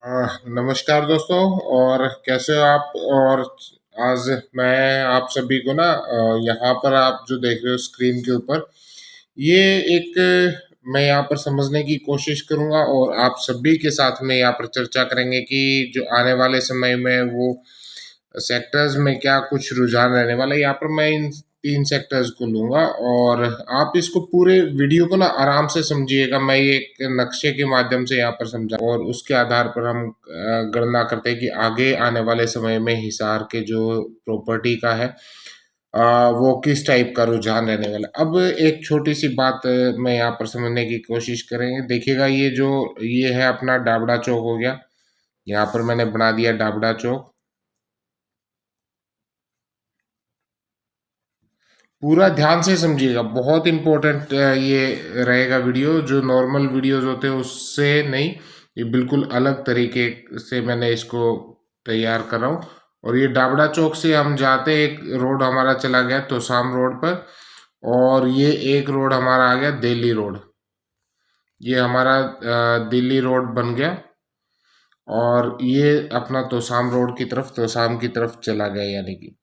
नमस्कार दोस्तों। और कैसे हो आप? और आज मैं आप सभी को ना यहाँ पर आप जो देख रहे हो स्क्रीन के ऊपर, ये एक मैं यहाँ पर समझने की कोशिश करूँगा और आप सभी के साथ में यहाँ पर चर्चा करेंगे कि जो आने वाले समय में वो सेक्टर्स में क्या कुछ रुझान रहने वाला है। यहाँ पर मैं इन 3 सेक्टर्स को लूँगा और आप इसको पूरे वीडियो को ना आराम से समझिएगा। मैं ये एक नक्शे के माध्यम से यहाँ पर समझा और उसके आधार पर हम गणना करते हैं कि आगे आने वाले समय में हिसार के जो प्रॉपर्टी का है वो किस टाइप का रुझान रहने वाला है। अब एक छोटी-सी बात मैं यहाँ पर समझने की कोशिश करेंगे। देखिएगा ये है अपना डाबड़ा चौक हो गया। यहाँ पर मैंने बना दिया डाबड़ा चौक। पूरा ध्यान से समझिएगा, बहुत इम्पोर्टेंट ये रहेगा वीडियो। जो नॉर्मल वीडियोस होते हैं उससे नहीं, ये बिल्कुल अलग तरीके से मैंने इसको तैयार कर रहा हूँ। और ये डाबड़ा चौक से हम जाते, एक रोड हमारा चला गया तोशाम रोड पर, और ये एक रोड हमारा आ गया दिल्ली रोड। ये हमारा दिल्ली रोड बन गया और ये अपना तोशाम रोड की तरफ, तोशाम की तरफ चला गया यानी कि।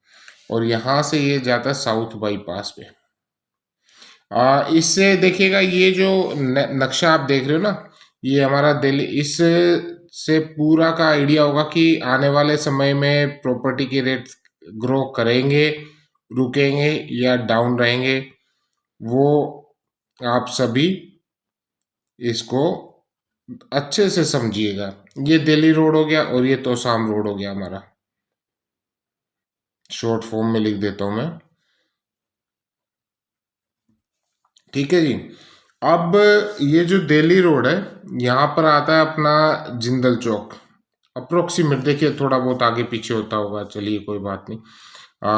और यहाँ से ये जाता है साउथ बाईपास पे। इससे देखिएगा ये जो नक्शा आप देख रहे हो ना, ये हमारा दिल्ली, इस से पूरा का आइडिया होगा कि आने वाले समय में प्रॉपर्टी के रेट ग्रो करेंगे, रुकेंगे या डाउन रहेंगे। वो आप सभी इसको अच्छे से समझिएगा। ये दिल्ली रोड हो गया और ये तोशाम रोड हो गया हमारा। शॉर्ट फॉर्म में लिख देता हूं मैं। ठीक है जी। अब ये जो दिल्ली रोड है, यहाँ पर आता है अपना जिंदल चौक। अप्रोक्सीमेट देखिए, थोड़ा बहुत आगे पीछे होता होगा, चलिए कोई बात नहीं।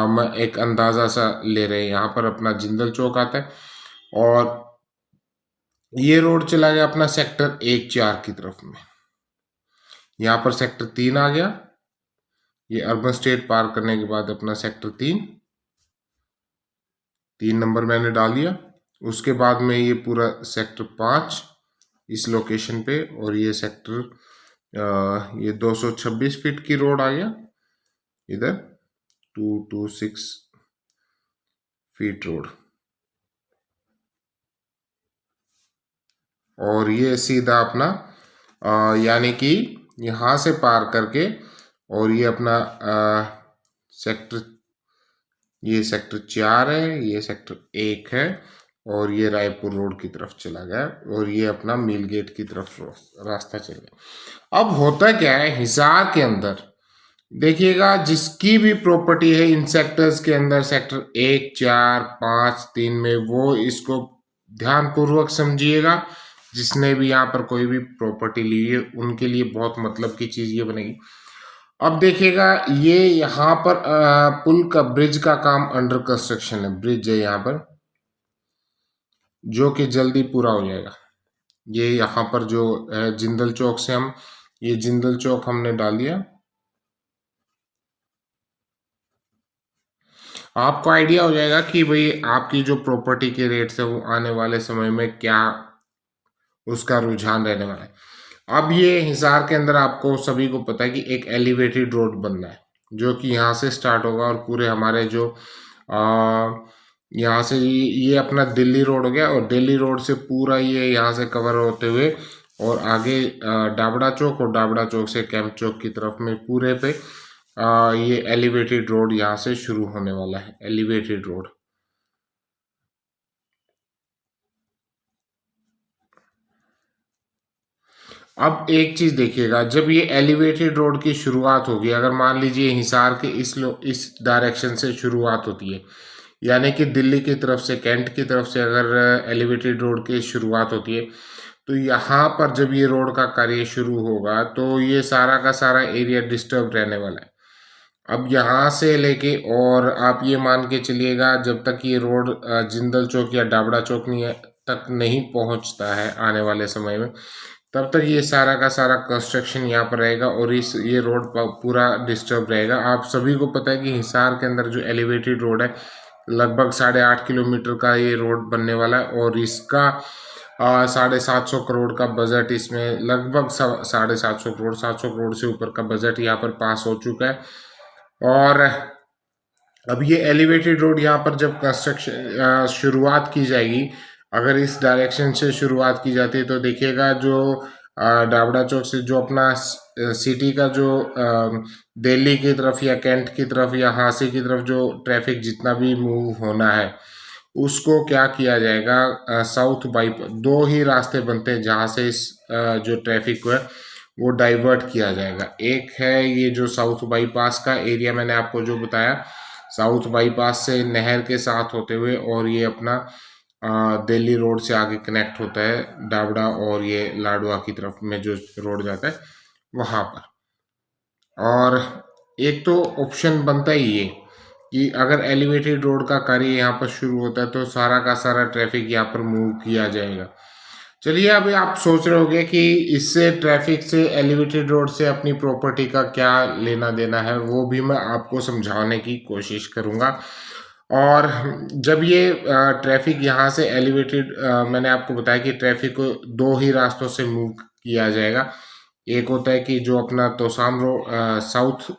मैं एक अंदाजा सा ले रहे हैं। यहाँ पर अपना जिंदल चौक आता है और ये रोड चला गया अपना सेक्टर 1-4 की तरफ में। यहाँ पर सेक्टर 3 आ गया। ये अर्बन स्टेट पार करने के बाद अपना सेक्टर 3 नंबर मैंने डाल दिया। उसके बाद में ये पूरा सेक्टर 5 इस लोकेशन पे, और ये सेक्टर ये 226 फीट की रोड आ गया इधर, 226 फीट रोड। और ये सीधा अपना यानी कि यहाँ से पार करके, और ये अपना सेक्टर, ये सेक्टर 4 है, ये सेक्टर 1 है, और ये रायपुर रोड की तरफ चला गया, और ये अपना मिल गेट की तरफ रास्ता चल गया। अब होता क्या है हिसार के अंदर, देखिएगा जिसकी भी प्रॉपर्टी है इन सेक्टर्स के अंदर, सेक्टर 1, 4, 5, 3 में, वो इसको ध्यानपूर्वक समझिएगा। जिसने भी यहाँ पर कोई भी प्रॉपर्टी ली है उनके लिए बहुत मतलब की चीज ये बनेगी। अब देखिएगा ये यहाँ पर पुल का, ब्रिज का काम अंडर कंस्ट्रक्शन है। ब्रिज है यहाँ पर जो कि जल्दी पूरा हो जाएगा। ये यहाँ पर जो जिंदल चौक से हम, ये जिंदल चौक हमने डाल दिया। आपको आइडिया हो जाएगा कि भाई आपकी जो प्रॉपर्टी के रेट्स है वो आने वाले समय में क्या उसका रुझान रहने वाला है। अब ये हिसार के अंदर आपको सभी को पता है कि एक एलिवेटेड रोड बनना है, जो कि यहाँ से स्टार्ट होगा और पूरे हमारे जो यहाँ से ये अपना दिल्ली रोड हो गया, और दिल्ली रोड से पूरा ये यहाँ से कवर होते हुए और आगे डाबड़ा चौक, और डाबड़ा चौक से कैंप चौक की तरफ में पूरे पे ये एलिवेटेड रोड यहाँ से शुरू होने वाला है। Elevated road. अब एक चीज देखिएगा, जब ये एलिवेटेड रोड की शुरुआत होगी, अगर मान लीजिए हिसार के इस डायरेक्शन से शुरुआत होती है, यानी कि दिल्ली की तरफ से, कैंट की तरफ से अगर एलिवेटेड रोड की शुरुआत होती है, तो यहाँ पर जब ये रोड का कार्य शुरू होगा तो ये सारा का सारा एरिया डिस्टर्ब रहने वाला है। अब यहाँ से लेके, और आप ये मान के चलिएगा जब तक ये रोड जिंदल चौक या डाबड़ा चौक तक नहीं पहुँचता है आने वाले समय में, तब तक ये सारा का सारा कंस्ट्रक्शन यहाँ पर रहेगा और ये रोड पूरा डिस्टर्ब रहेगा। आप सभी को पता है कि हिसार के अंदर जो एलिवेटेड रोड है लगभग 8.5 किलोमीटर का ये रोड बनने वाला है, और इसका 750 करोड़ का बजट इसमें लगभग 750 करोड़, 700 करोड़ से ऊपर का बजट यहाँ पर पास हो चुका है। और अब ये एलिवेटेड रोड यहाँ पर जब कंस्ट्रक्शन शुरुआत की जाएगी, अगर इस डायरेक्शन से शुरुआत की जाती है तो देखिएगा जो डाबड़ा चौक से जो अपना सिटी का जो दिल्ली की तरफ या कैंट की तरफ या हांसी की तरफ जो ट्रैफिक जितना भी मूव होना है उसको क्या किया जाएगा, साउथ बाईपास, दो ही रास्ते बनते हैं जहाँ से इस जो ट्रैफिक को है वो डाइवर्ट किया जाएगा। एक है ये जो साउथ बाईपास का एरिया मैंने आपको जो बताया, साउथ बाईपास से नहर के साथ होते हुए और ये अपना दिल्ली रोड से आगे कनेक्ट होता है डाबड़ा और ये लाडवा की तरफ में जो रोड जाता है वहाँ पर। और एक तो ऑप्शन बनता ही ये कि अगर एलिवेटेड रोड का कार्य यहाँ पर शुरू होता है तो सारा का सारा ट्रैफिक यहाँ पर मूव किया जाएगा। चलिए, अभी आप सोच रहे होंगे कि इससे ट्रैफिक से एलिवेटेड रोड से अपनी प्रॉपर्टी का क्या लेना देना है, वो भी मैं आपको समझाने की कोशिश करूँगा। और जब ये ट्रैफिक यहाँ से एलिवेटेड, मैंने आपको बताया कि ट्रैफिक को दो ही रास्तों से मूव किया जाएगा। एक होता है कि जो अपना तोसाम रोड साउथ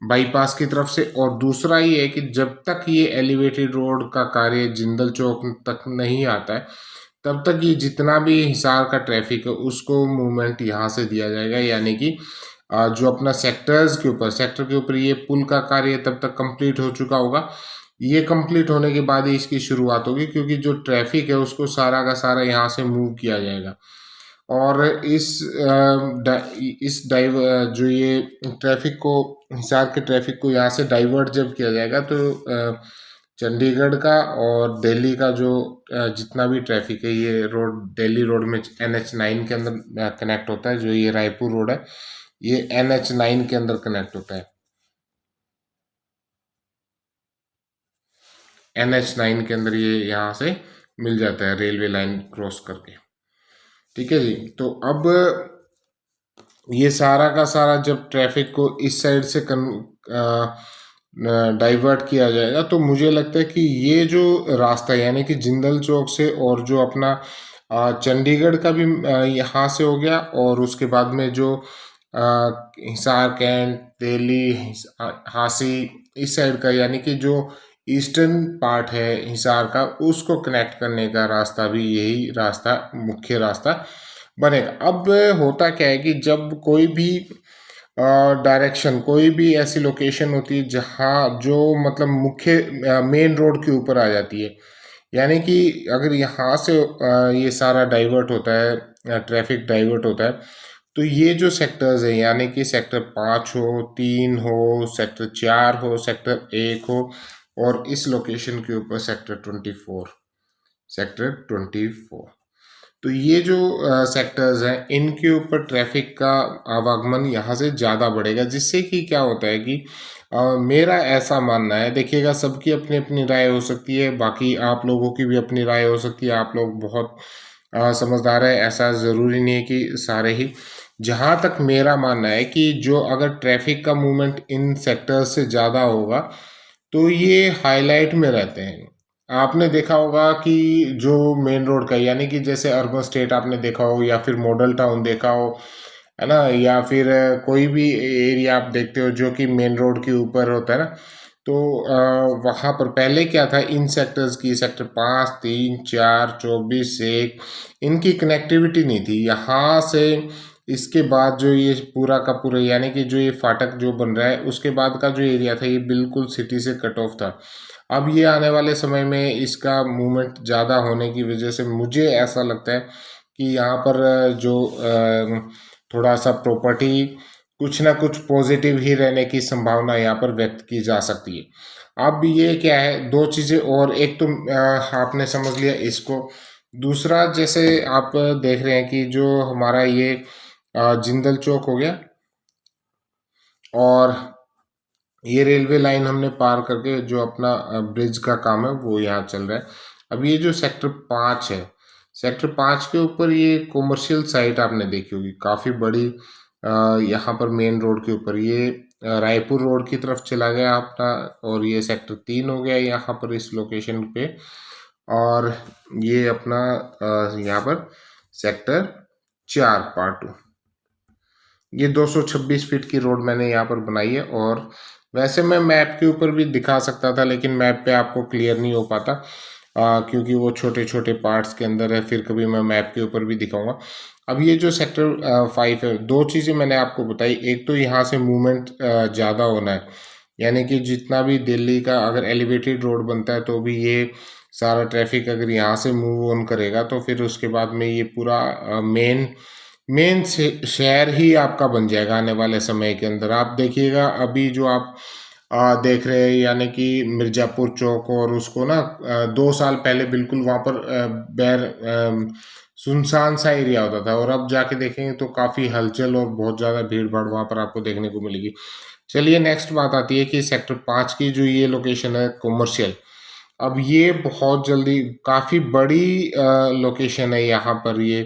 बाईपास की तरफ से, और दूसरा ये है कि जब तक ये एलिवेटेड रोड का कार्य जिंदल चौक तक नहीं आता है तब तक ये जितना भी हिसार का ट्रैफिक है उसको मूवमेंट यहाँ से दिया जाएगा। यानी कि जो अपना सेक्टर के ऊपर ये पुल का कार्य तब तक कंप्लीट हो चुका होगा। ये कंप्लीट होने के बाद ही इसकी शुरुआत होगी, क्योंकि जो ट्रैफिक है उसको सारा का सारा यहाँ से मूव किया जाएगा। और जो ये ट्रैफिक को, हिसार के ट्रैफिक को यहाँ से डाइवर्ट जब किया जाएगा तो चंडीगढ़ का और दिल्ली का जो जितना भी ट्रैफिक है, ये रोड दिल्ली रोड में NH9 के अंदर कनेक्ट होता है। जो ये रायपुर रोड है ये NH9 के अंदर कनेक्ट होता है, NH9 के अंदर ये यहाँ से मिल जाता है रेलवे लाइन क्रॉस करके। ठीक है जी। तो अब ये सारा का सारा जब ट्रैफिक को इस साइड से डाइवर्ट किया जाएगा तो मुझे लगता है कि ये जो रास्ता यानी कि जिंदल चौक से और जो अपना चंडीगढ़ का भी यहाँ से हो गया, और उसके बाद में जो हिसार कैंट दिल्ली हांसी इस साइड का, यानी कि जो ईस्टर्न पार्ट है हिसार का, उसको कनेक्ट करने का रास्ता भी यही रास्ता मुख्य रास्ता बनेगा। अब होता क्या है कि जब कोई भी डायरेक्शन, कोई भी ऐसी लोकेशन होती है जहाँ जो मतलब मुख्य मेन रोड के ऊपर आ जाती है, यानी कि अगर यहाँ से ये सारा डाइवर्ट होता है, ट्रैफिक डाइवर्ट होता है, तो ये जो सेक्टर्स हैं यानी कि सेक्टर 5 हो, 3 हो, सेक्टर 4 हो, सेक्टर 1 हो, और इस लोकेशन के ऊपर सेक्टर 24, तो ये जो सेक्टर्स हैं इनके ऊपर ट्रैफिक का आवागमन यहाँ से ज़्यादा बढ़ेगा, जिससे कि क्या होता है कि मेरा ऐसा मानना है, देखिएगा सबकी अपनी अपनी राय हो सकती है, बाकी आप लोगों की भी अपनी राय हो सकती है। आप लोग बहुत समझदार है, ऐसा ज़रूरी नहीं है कि सारे ही। जहाँ तक मेरा मानना है कि जो अगर ट्रैफिक का मूवमेंट इन सेक्टर्स से ज़्यादा होगा तो ये हाईलाइट में रहते हैं। आपने देखा होगा कि जो मेन रोड का, यानी कि जैसे अर्बन स्टेट आपने देखा हो, या फिर मॉडल टाउन देखा हो, है ना, या फिर कोई भी एरिया आप देखते हो जो कि मेन रोड के ऊपर होता है ना, तो वहाँ पर पहले क्या था, इन सेक्टर्स की, सेक्टर 5, 3, 4, 24, 1, इनकी कनेक्टिविटी नहीं थी। यहाँ से इसके बाद जो ये पूरा का पूरा, यानी कि जो ये फाटक जो बन रहा है उसके बाद का जो एरिया था ये बिल्कुल सिटी से कट ऑफ था। अब ये आने वाले समय में इसका मूवमेंट ज़्यादा होने की वजह से मुझे ऐसा लगता है कि यहाँ पर जो थोड़ा सा प्रॉपर्टी कुछ ना कुछ पॉजिटिव ही रहने की संभावना यहाँ पर व्यक्त की जा सकती है। अब ये क्या है, दो चीज़ें और, एक तो आपने समझ लिया इसको, दूसरा जैसे आप देख रहे हैं कि जो हमारा ये जिंदल चौक हो गया और ये रेलवे लाइन हमने पार करके जो अपना ब्रिज का काम है वो यहाँ चल रहा है। अब ये जो सेक्टर 5 है, सेक्टर 5 के ऊपर ये कॉमर्शियल साइट आपने देखी होगी काफ़ी बड़ी, यहाँ पर मेन रोड के ऊपर ये रायपुर रोड की तरफ चला गया अपना, और ये सेक्टर 3 हो गया यहाँ पर इस लोकेशन पे। और ये अपना यहाँ पर सेक्टर 4 पार्ट 2। ये 226 फीट की रोड मैंने यहाँ पर बनाई है। और वैसे मैं मैप के ऊपर भी दिखा सकता था, लेकिन मैप पे आपको क्लियर नहीं हो पाता क्योंकि वो छोटे छोटे पार्ट्स के अंदर है। फिर कभी मैं मैप के ऊपर भी दिखाऊंगा। अब ये जो सेक्टर 5 है, दो चीज़ें मैंने आपको बताई। एक तो यहाँ से मूवमेंट ज़्यादा होना है, यानी कि जितना भी दिल्ली का अगर एलिवेटेड रोड बनता है तो भी ये सारा ट्रैफिक अगर यहाँ से मूव ऑन करेगा तो फिर उसके बाद में ये पूरा मेन शहर ही आपका बन जाएगा आने वाले समय के अंदर। आप देखिएगा अभी जो आप देख रहे हैं, यानी कि मिर्ज़ापुर चौक, और उसको ना 2 साल पहले बिल्कुल वहाँ पर सुनसान सा एरिया होता था, और अब जाके देखेंगे तो काफ़ी हलचल और बहुत ज़्यादा भीड़ भाड़ वहाँ पर आपको देखने को मिलेगी। चलिए नेक्स्ट बात आती है कि सेक्टर 5 की जो ये लोकेशन है कॉमर्शियल। अब ये बहुत जल्दी काफ़ी बड़ी लोकेशन है यहाँ पर ये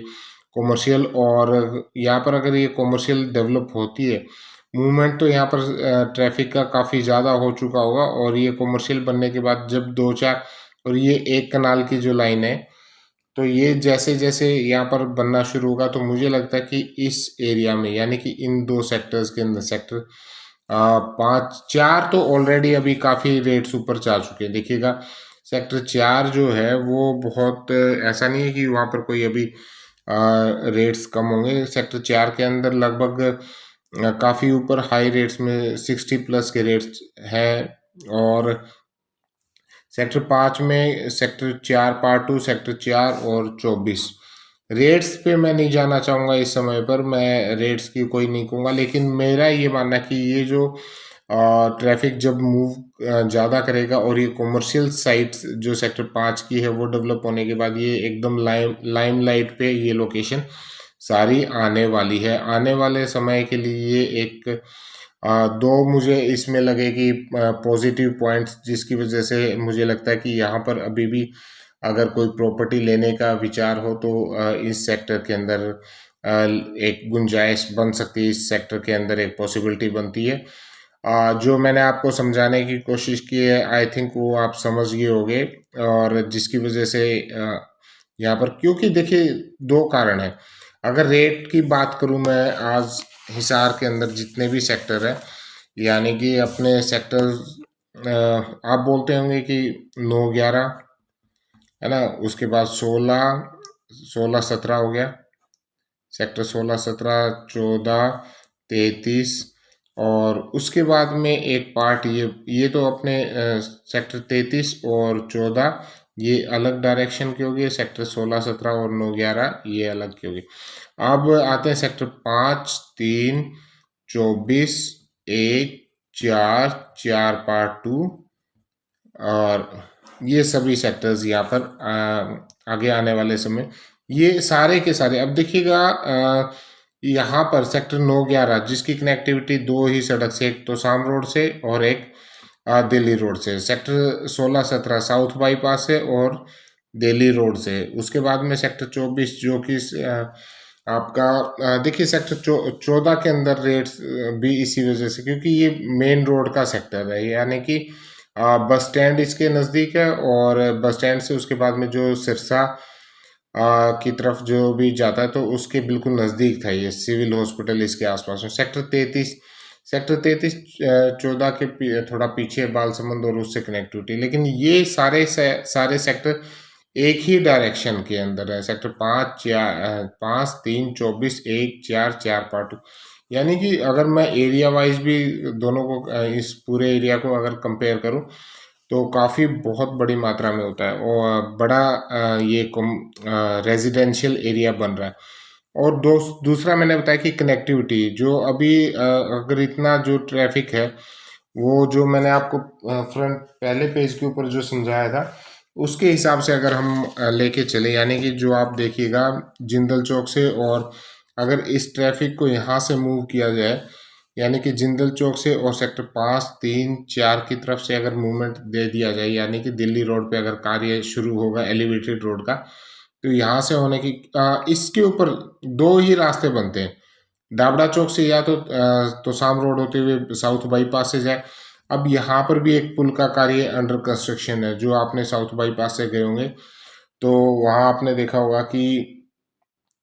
कॉमर्शियल, और यहाँ पर अगर ये कॉमर्शियल डेवलप होती है, मूवमेंट तो यहाँ पर ट्रैफिक का काफ़ी ज़्यादा हो चुका होगा। और ये कॉमर्शियल बनने के बाद जब 2-4 और ये एक कनाल की जो लाइन है, तो ये जैसे जैसे यहाँ पर बनना शुरू होगा तो मुझे लगता है कि इस एरिया में, यानी कि इन दो सेक्टर्स के अंदर सेक्टर 5-4 तो ऑलरेडी अभी काफ़ी रेट्स ऊपर जा चुके हैं। देखिएगा सेक्टर 4 जो है वो बहुत ऐसा नहीं है कि वहाँ पर कोई अभी रेट्स कम होंगे। सेक्टर 4 के अंदर लगभग काफ़ी ऊपर हाई रेट्स में 60 प्लस के रेट्स हैं। और सेक्टर 5 में सेक्टर 4 पार्ट 2, सेक्टर 4 और 24 रेट्स पे मैं नहीं जाना चाहूँगा इस समय पर। मैं रेट्स की कोई नहीं कहूँगा, लेकिन मेरा ये मानना है कि ये जो ट्रैफिक जब मूव ज़्यादा करेगा और ये कॉमर्शियल साइट्स जो सेक्टर 5 की है वो डेवलप होने के बाद ये एकदम लाइमलाइट पे ये लोकेशन सारी आने वाली है। आने वाले समय के लिए ये एक दो मुझे इसमें लगे कि पॉजिटिव पॉइंट्स, जिसकी वजह से मुझे लगता है कि यहाँ पर अभी भी अगर कोई प्रॉपर्टी लेने का विचार हो तो इस सेक्टर के अंदर एक गुंजाइश बन सकती है। इस सेक्टर के अंदर एक पॉसिबिलिटी बनती है। जो मैंने आपको समझाने की कोशिश की है, आई थिंक वो आप समझ गए होंगे। और जिसकी वजह से यहाँ पर, क्योंकि देखिए दो कारण है। अगर रेट की बात करूँ मैं, आज हिसार के अंदर जितने भी सेक्टर है, यानी कि अपने सेक्टर आप बोलते होंगे कि 9-11 है ना, उसके बाद 16-17 हो गया, सेक्टर 16-17, 14-33, और उसके बाद में एक पार्ट ये तो अपने सेक्टर 33 और 14 ये अलग डायरेक्शन की होगी। सेक्टर 16-17 और 9-11 ये अलग की होगी। अब आते हैं सेक्टर 5, 3, 24, 1, 4 पार्ट 2, और ये सभी सेक्टर्स यहाँ पर आगे आने वाले समय ये सारे के सारे। अब देखिएगा यहाँ पर सेक्टर 9-11 जिसकी कनेक्टिविटी दो ही सड़क से, एक तोसाम रोड से और एक दिल्ली रोड से। सेक्टर 16-17 साउथ बाईपास से और दिल्ली रोड से। उसके बाद में सेक्टर 24 जो कि आपका देखिए सेक्टर 14 के अंदर रेट्स भी इसी वजह से, क्योंकि ये मेन रोड का सेक्टर है, यानी कि बस स्टैंड इसके नज़दीक है, और बस स्टैंड से उसके बाद में जो सिरसा की तरफ जो भी जाता है तो उसके बिल्कुल नज़दीक था ये सिविल हॉस्पिटल इसके आसपास में। सेक्टर 33 14 के थोड़ा पीछे बालसमंद और उससे कनेक्टिविटी। लेकिन ये सारे सेक्टर एक ही डायरेक्शन के अंदर है। सेक्टर 5, 3, 24, 1, 4 पार्ट, यानी कि अगर मैं एरिया वाइज भी दोनों को इस पूरे एरिया को अगर कंपेयर करूं तो काफ़ी बहुत बड़ी मात्रा में होता है, और बड़ा ये रेजिडेंशियल एरिया बन रहा है। और दूसरा मैंने बताया कि कनेक्टिविटी जो अभी अगर इतना जो ट्रैफिक है, वो जो मैंने आपको फ्रंट पहले पेज के ऊपर जो समझाया था उसके हिसाब से अगर हम लेके चले, यानी कि जो आप देखिएगा जिंदल चौक से, और अगर इस ट्रैफिक को यहाँ से मूव किया जाए, यानी कि जिंदल चौक से और सेक्टर 5, 3, 4 की तरफ से अगर मूवमेंट दे दिया जाए, यानी कि दिल्ली रोड पे अगर कार्य शुरू होगा एलिवेटेड रोड का, तो यहाँ से होने की इसके ऊपर दो ही रास्ते बनते हैं। डाबड़ा चौक से या तो तोसाम रोड होते हुए साउथ बाईपास से जाए, अब यहाँ पर भी एक पुल का कार्य अंडर कंस्ट्रक्शन है। जो आपने साउथ बाईपास से गए होंगे तो वहाँ आपने देखा होगा कि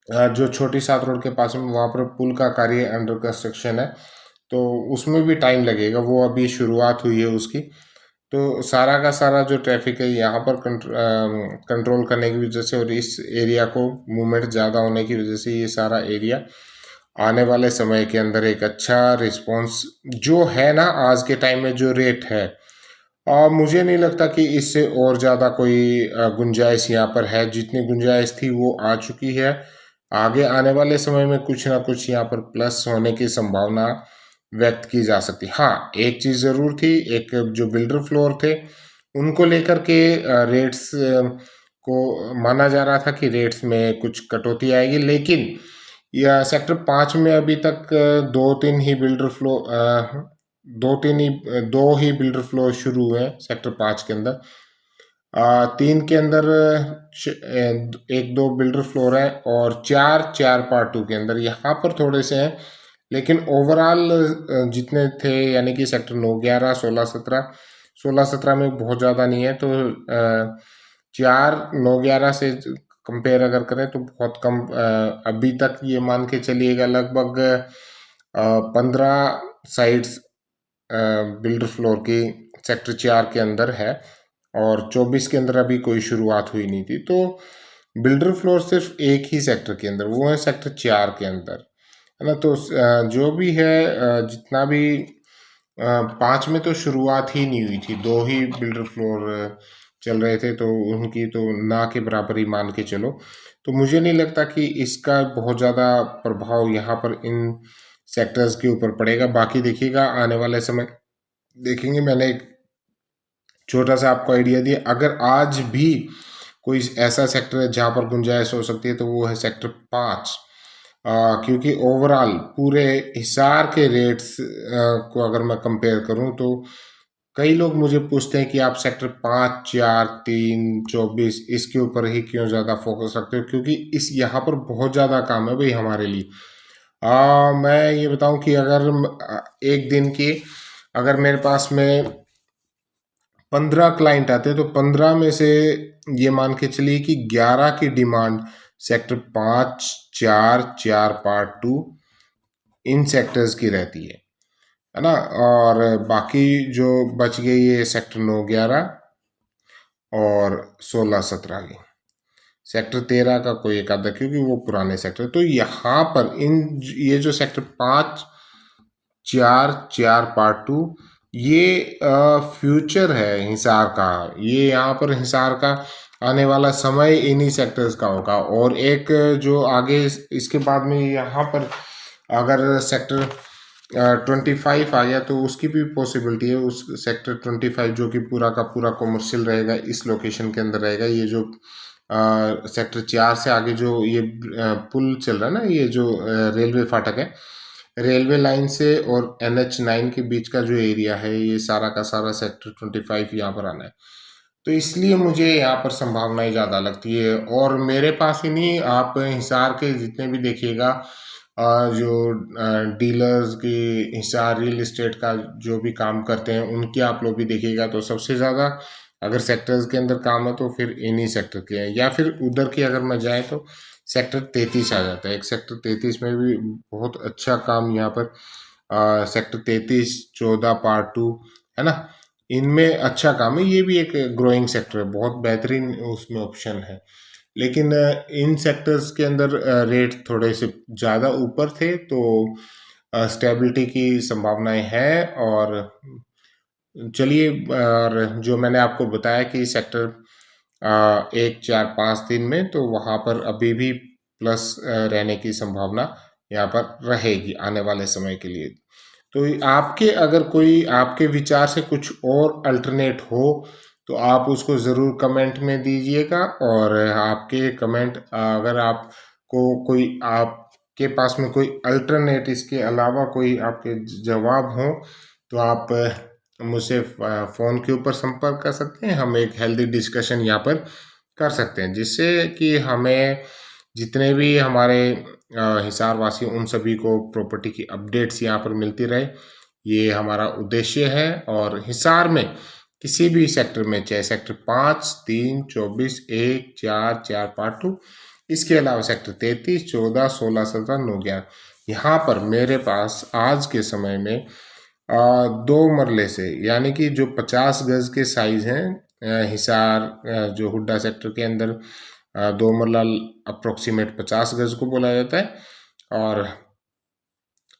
जो छोटी सात रोड के पास में वहाँ पर पुल का कार्य अंडर कंस्ट्रक्शन है, तो उसमें भी टाइम लगेगा। वो अभी शुरुआत हुई है उसकी। तो सारा का सारा जो ट्रैफिक है यहाँ पर कंट्रोल करने की वजह से और इस एरिया को मूवमेंट ज़्यादा होने की वजह से ये सारा एरिया आने वाले समय के अंदर एक अच्छा रिस्पांस जो है ना, आज के टाइम में जो रेट है, मुझे नहीं लगता कि इससे और ज़्यादा कोई गुंजाइश यहाँ पर है। जितनी गुंजाइश थी वो आ चुकी है। आगे आने वाले समय में कुछ ना कुछ यहाँ पर प्लस होने की संभावना व्यक्त की जा सकती। हाँ, एक चीज़ ज़रूर थी, एक जो बिल्डर फ्लोर थे उनको लेकर के रेट्स को माना जा रहा था कि रेट्स में कुछ कटौती आएगी, लेकिन यह सेक्टर 5 में अभी तक दो ही बिल्डर फ्लो शुरू हुए हैं सेक्टर 5 के अंदर। 3 के अंदर एक दो बिल्डर फ्लोर है और चार पार्ट 2 के अंदर यहाँ पर थोड़े से हैं, लेकिन ओवरऑल जितने थे यानी कि सेक्टर 9, 11, 16, 17, 16-17 में बहुत ज़्यादा नहीं है। तो 4, 9, 11 से कंपेयर अगर करें तो बहुत कम। अभी तक ये मान के चलिएगा लगभग 15 साइट्स बिल्डर फ्लोर की सेक्टर 4 के अंदर है और 24 के अंदर अभी कोई शुरुआत हुई नहीं थी। तो बिल्डर फ्लोर सिर्फ एक ही सेक्टर के अंदर, वो है सेक्टर 4 के अंदर, है ना। तो जो भी है जितना भी 5 में तो शुरुआत ही नहीं हुई थी, 2 ही बिल्डर फ्लोर चल रहे थे, तो उनकी तो ना के बराबर ही मान के चलो। तो मुझे नहीं लगता कि इसका बहुत ज़्यादा प्रभाव यहाँ पर इन सेक्टर्स के ऊपर पड़ेगा। बाकी देखिएगा आने वाले समय देखेंगे। मैंने एक छोटा सा आपको आइडिया दिया। अगर आज भी कोई ऐसा सेक्टर है जहाँ पर गुंजाइश हो सकती है तो वो है सेक्टर 5, क्योंकि ओवरऑल पूरे हिसार के रेट्स को अगर मैं कंपेयर करूँ तो कई लोग मुझे पूछते हैं कि आप सेक्टर 5, 4, 3, 24 इसके ऊपर ही क्यों ज़्यादा फोकस रखते हो, क्योंकि इस यहाँ पर बहुत ज़्यादा काम है भाई हमारे लिए। मैं ये बताऊं कि अगर एक दिन की अगर मेरे पास में 15 क्लाइंट आते हैं तो 15 में से ये मान के चलिए कि 11 की डिमांड सेक्टर 5, 4 पार्ट 2 इन सेक्टर्स की रहती है ना। और बाकी जो बच गई है सेक्टर 9, 11 और 16, 17 की। सेक्टर 13 का कोई एक आधा, क्योंकि वो पुराने सेक्टर। तो यहाँ पर ये जो सेक्टर 5, 4 पार्ट 2 ये फ्यूचर है हिसार का। ये यहाँ पर हिसार का आने वाला समय इन्हीं सेक्टर्स का होगा। और एक जो आगे इसके बाद में यहाँ पर अगर सेक्टर 25 आ गया तो उसकी भी पॉसिबिलिटी है। उस सेक्टर 25 जो कि पूरा का पूरा कॉमर्शियल रहेगा, इस लोकेशन के अंदर रहेगा। ये जो सेक्टर 4 से आगे जो ये पुल चल रहा है ना, ये जो रेलवे फाटक है, रेलवे लाइन से और NH9 के बीच का जो एरिया है, ये सारा का सारा सेक्टर 25 यहाँ पर आना है। तो इसलिए मुझे यहाँ पर संभावनाएं ज़्यादा लगती है। और मेरे पास ही नहीं, आप हिसार के जितने भी देखिएगा जो डीलर्स की हिसार रियल इस्टेट का जो भी काम करते हैं उनकी आप लोग भी देखिएगा तो सबसे ज़्यादा अगर सेक्टर्स के अंदर काम है तो फिर इन्हीं सेक्टर के हैं। या फिर उधर की अगर मैं जाए तो सेक्टर 33 आ जाता है। एक सेक्टर 33 में भी बहुत अच्छा काम यहाँ पर सेक्टर 33, 14 पार्ट 2 है ना, इनमें अच्छा काम है। ये भी एक ग्रोइंग सेक्टर है, बहुत बेहतरीन उसमें ऑप्शन है। लेकिन इन सेक्टर्स के अंदर रेट थोड़े से ज़्यादा ऊपर थे, तो स्टेबिलिटी की संभावनाएं हैं। और चलिए, और जो मैंने आपको बताया कि सेक्टर 1, 4, 5, 3 में तो वहाँ पर अभी भी प्लस रहने की संभावना यहाँ पर रहेगी आने वाले समय के लिए। तो आपके अगर कोई आपके विचार से कुछ और अल्टरनेट हो तो आप उसको ज़रूर कमेंट में दीजिएगा। और आपके कमेंट अगर आपको कोई आपके पास में कोई अल्टरनेट इसके अलावा कोई आपके जवाब हो तो आप मुझसे फ़ोन के ऊपर संपर्क कर सकते हैं। हम एक हेल्दी डिस्कशन यहाँ पर कर सकते हैं, जिससे कि हमें जितने भी हमारे हिसार वासी उन सभी को प्रॉपर्टी की अपडेट्स यहाँ पर मिलती रहे। ये हमारा उद्देश्य है। और हिसार में किसी भी सेक्टर में, चाहे सेक्टर 5, 3, 24, 1, 4, 4 पार्ट 2, इसके अलावा सेक्टर 33, 14, 16, 17, 9, 11, यहाँ पर मेरे पास आज के समय में 2 मरले से, यानी कि जो 50 गज के साइज हैं, हिसार जो हुड्डा सेक्टर के अंदर 2 मरला अप्रोक्सीमेट 50 गज को बोला जाता है, और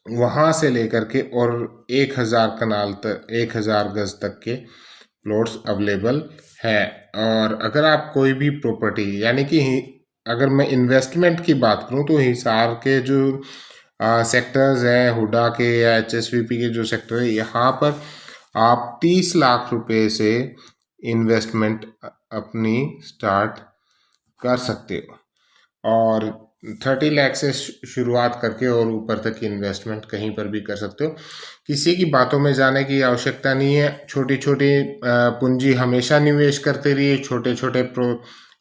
वहाँ से लेकर के और 1000 कनाल तक, 1000 गज तक के प्लॉट्स अवेलेबल है। और अगर आप कोई भी प्रॉपर्टी, यानी कि अगर मैं इन्वेस्टमेंट की बात करूं तो हिसार के जो सेक्टर्स हैं, हुडा के या HSVP के जो सेक्टर है, यहाँ पर आप 30 लाख रुपए से इन्वेस्टमेंट अपनी स्टार्ट कर सकते हो, और 30 लाख से शुरुआत करके और ऊपर तक की इन्वेस्टमेंट कहीं पर भी कर सकते हो। किसी की बातों में जाने की आवश्यकता नहीं है। छोटी छोटी पूंजी हमेशा निवेश करते रहिए, छोटे छोटे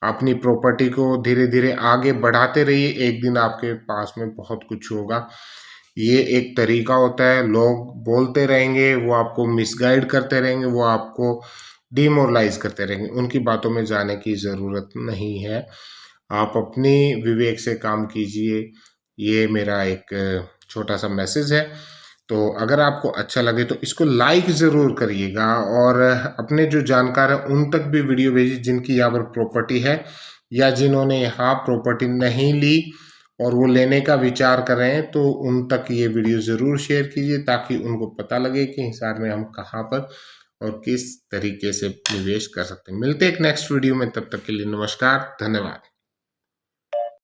अपनी प्रॉपर्टी को धीरे धीरे आगे बढ़ाते रहिए, एक दिन आपके पास में बहुत कुछ होगा। ये एक तरीका होता है, लोग बोलते रहेंगे, वो आपको मिसगाइड करते रहेंगे, वो आपको डिमोरलाइज करते रहेंगे, उनकी बातों में जाने की ज़रूरत नहीं है। आप अपनी विवेक से काम कीजिए, ये मेरा एक छोटा सा मैसेज है। तो अगर आपको अच्छा लगे तो इसको लाइक ज़रूर करिएगा, और अपने जो जानकार हैं उन तक भी वीडियो भेजिए जिनकी यहाँ पर प्रॉपर्टी है, या जिन्होंने यहाँ प्रॉपर्टी नहीं ली और वो लेने का विचार कर रहे हैं, तो उन तक ये वीडियो ज़रूर शेयर कीजिए, ताकि उनको पता लगे कि हिसार में हम कहाँ पर और किस तरीके से निवेश कर सकते हैं। मिलते हैं एक नेक्स्ट वीडियो में, तब तक के लिए नमस्कार, धन्यवाद।